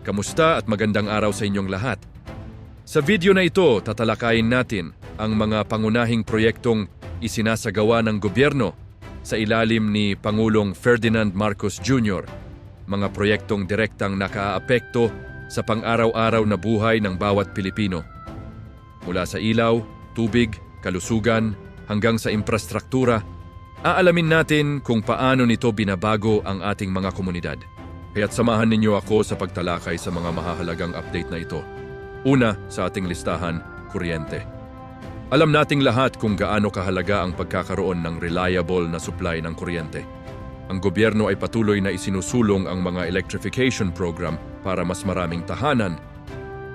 Kamusta at magandang araw sa inyong lahat. Sa video na ito, tatalakayin natin ang mga pangunahing proyektong isinasagawa ng gobyerno sa ilalim ni Pangulong Ferdinand Marcos Jr. Mga proyektong direktang nakaapekto sa pang-araw-araw na buhay ng bawat Pilipino. Mula sa ilaw, tubig, kalusugan, hanggang sa infrastruktura, aalamin natin kung paano nito binabago ang ating mga komunidad. Kaya't samahan ninyo ako sa pagtalakay sa mga mahahalagang update na ito. Una sa ating listahan, kuryente. Alam nating lahat kung gaano kahalaga ang pagkakaroon ng reliable na supply ng kuryente. Ang gobyerno ay patuloy na isinusulong ang mga electrification program para mas maraming tahanan,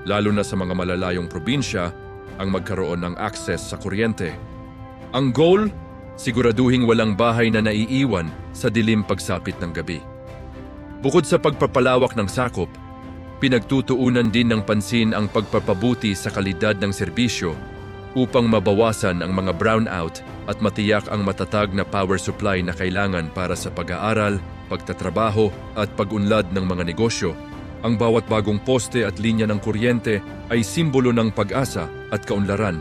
lalo na sa mga malalayong probinsya, ang magkaroon ng access sa kuryente. Ang goal, siguraduhing walang bahay na naiiwan sa dilim pagsapit ng gabi. Bukod sa pagpapalawak ng sakop, pinagtutuunan din ng pansin ang pagpapabuti sa kalidad ng serbisyo upang mabawasan ang mga brownout at matiyak ang matatag na power supply na kailangan para sa pag-aaral, pagtatrabaho at pag-unlad ng mga negosyo. Ang bawat bagong poste at linya ng kuryente ay simbolo ng pag-asa at kaunlaran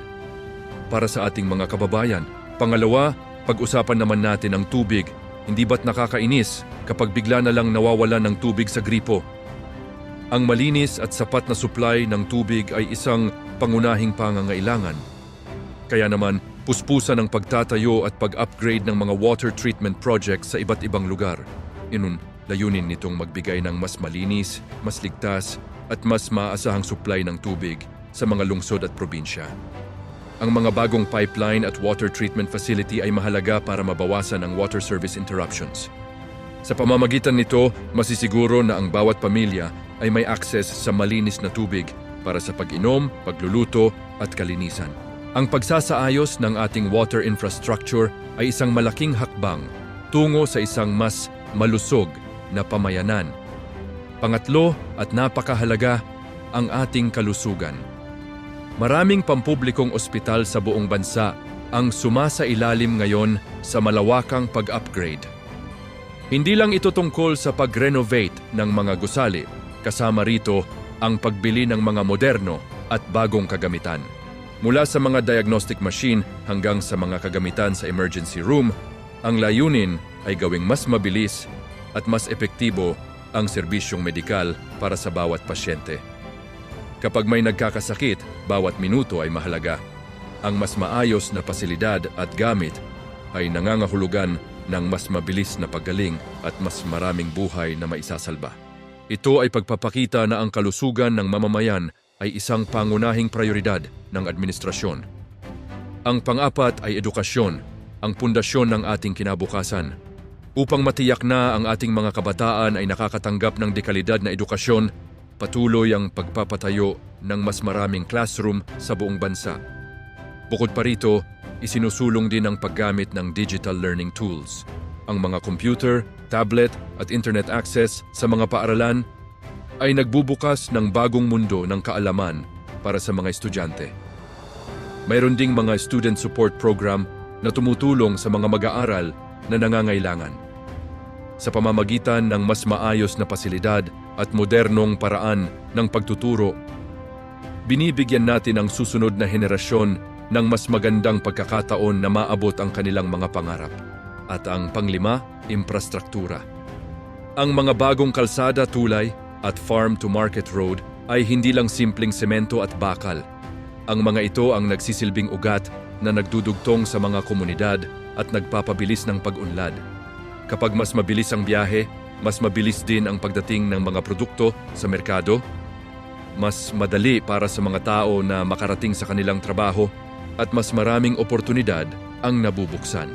para sa ating mga kababayan. Pangalawa, pag-usapan naman natin ang tubig. Hindi ba't nakakainis kapag bigla na lang nawawalan ng tubig sa gripo? Ang malinis at sapat na supply ng tubig ay isang pangunahing pangangailangan. Kaya naman, puspusan ang pagtatayo at pag-upgrade ng mga water treatment projects sa iba't ibang lugar. Layunin nitong magbigay ng mas malinis, mas ligtas at mas maasahang supply ng tubig sa mga lungsod at probinsya. Ang mga bagong pipeline at water treatment facility ay mahalaga para mabawasan ang water service interruptions. Sa pamamagitan nito, masisiguro na ang bawat pamilya ay may access sa malinis na tubig para sa pag-inom, pagluluto at kalinisan. Ang pagsasaayos ng ating water infrastructure ay isang malaking hakbang tungo sa isang mas malusog na pamayanan. Pangatlo at napakahalaga, ang ating kalusugan. Maraming pampublikong ospital sa buong bansa ang sumasailalim ngayon sa malawakang pag-upgrade. Hindi lang ito tungkol sa pag-renovate ng mga gusali, kasama rito ang pagbili ng mga moderno at bagong kagamitan. Mula sa mga diagnostic machine hanggang sa mga kagamitan sa emergency room, ang layunin ay gawing mas mabilis at mas epektibo ang serbisyong medikal para sa bawat pasyente. Kapag may nagkakasakit, bawat minuto ay mahalaga. Ang mas maayos na pasilidad at gamit ay nangangahulugan ng mas mabilis na paggaling at mas maraming buhay na maisasalba. Ito ay pagpapakita na ang kalusugan ng mamamayan ay isang pangunahing prioridad ng administrasyon. Ang pang-apat ay edukasyon, ang pundasyon ng ating kinabukasan. Upang matiyak na ang ating mga kabataan ay nakakatanggap ng dekalidad na edukasyon, patuloy ang pagpapatayo ng mas maraming classroom sa buong bansa. Bukod pa rito, isinusulong din ang paggamit ng digital learning tools. Ang mga computer, tablet at internet access sa mga paaralan ay nagbubukas ng bagong mundo ng kaalaman para sa mga estudyante. Mayroon ding mga student support program na tumutulong sa mga mag-aaral na nangangailangan. Sa pamamagitan ng mas maayos na pasilidad at modernong paraan ng pagtuturo, binibigyan natin ang susunod na henerasyon ng mas magandang pagkakataon na maabot ang kanilang mga pangarap. At ang panglima, infrastruktura. Ang mga bagong kalsada, tulay at farm-to-market road ay hindi lang simpleng semento at bakal. Ang mga ito ang nagsisilbing ugat na nagdudugtong sa mga komunidad at nagpapabilis ng pag-unlad. Kapag mas mabilis ang biyahe, mas mabilis din ang pagdating ng mga produkto sa merkado, mas madali para sa mga tao na makarating sa kanilang trabaho at mas maraming oportunidad ang nabubuksan.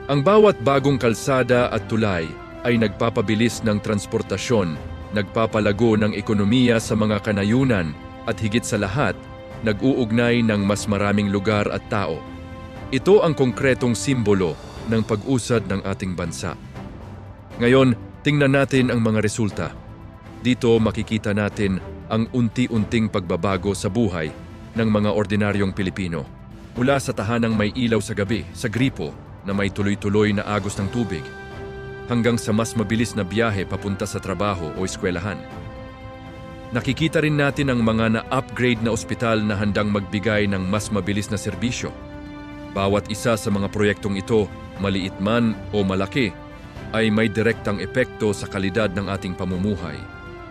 Ang bawat bagong kalsada at tulay ay nagpapabilis ng transportasyon, nagpapalago ng ekonomiya sa mga kanayunan at higit sa lahat, nag-uugnay ng mas maraming lugar at tao. Ito ang konkretong simbolo ng pag-usad ng ating bansa. Ngayon, tingnan natin ang mga resulta. Dito makikita natin ang unti-unting pagbabago sa buhay ng mga ordinaryong Pilipino. Mula sa tahanang may ilaw sa gabi, sa gripo na may tuloy-tuloy na agos ng tubig, hanggang sa mas mabilis na biyahe papunta sa trabaho o eskwelahan. Nakikita rin natin ang mga na-upgrade na ospital na handang magbigay ng mas mabilis na serbisyo. Bawat isa sa mga proyektong ito, maliit man o malaki, ay may direktang epekto sa kalidad ng ating pamumuhay.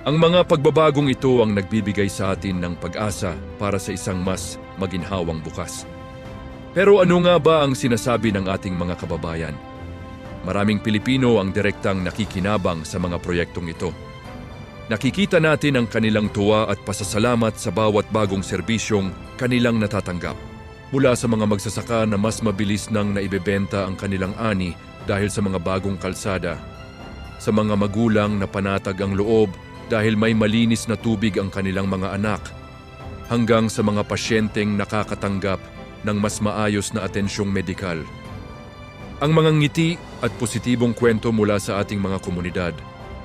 Ang mga pagbabagong ito ang nagbibigay sa atin ng pag-asa para sa isang mas maginhawang bukas. Pero ano nga ba ang sinasabi ng ating mga kababayan? Maraming Pilipino ang direktang nakikinabang sa mga proyektong ito. Nakikita natin ang kanilang tuwa at pasasalamat sa bawat bagong serbisyong kanilang natatanggap. Mula sa mga magsasaka na mas mabilis nang naibebenta ang kanilang ani dahil sa mga bagong kalsada, sa mga magulang na panatag ang loob dahil may malinis na tubig ang kanilang mga anak, hanggang sa mga pasyenteng nakakatanggap ng mas maayos na atensyong medikal. Ang mga ngiti at positibong kwento mula sa ating mga komunidad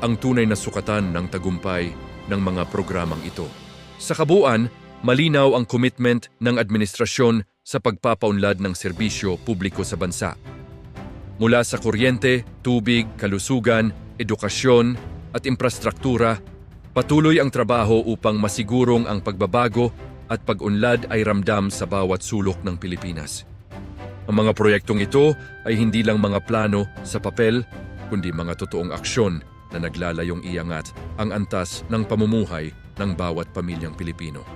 ang tunay na sukatan ng tagumpay ng mga programang ito. Sa kabuuan, malinaw ang commitment ng administrasyon sa pagpapaunlad ng serbisyo publiko sa bansa. Mula sa kuryente, tubig, kalusugan, edukasyon at infrastruktura, patuloy ang trabaho upang masigurong ang pagbabago at pag-unlad ay ramdam sa bawat sulok ng Pilipinas. Ang mga proyektong ito ay hindi lang mga plano sa papel, kundi mga totoong aksyon na naglalayong iangat ang antas ng pamumuhay ng bawat pamilyang Pilipino.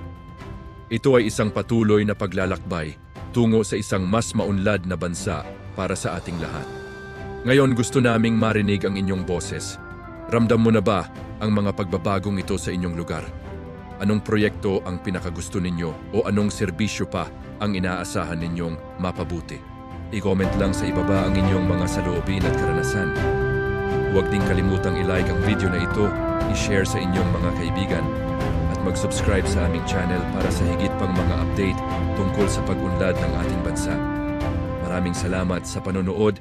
Ito ay isang patuloy na paglalakbay tungo sa isang mas maunlad na bansa para sa ating lahat. Ngayon gusto naming marinig ang inyong boses. Ramdam mo na ba ang mga pagbabagong ito sa inyong lugar? Anong proyekto ang pinakagusto ninyo o anong serbisyo pa ang inaasahan ninyong mapabuti? I-comment lang sa ibaba ang inyong mga saloobin at karanasan. Huwag ding kalimutang i-like ang video na ito, i-share sa inyong mga kaibigan, at mag-subscribe sa aming channel para sa higit pang mga update tungkol sa pag-unlad ng ating bansa. Maraming salamat sa panonood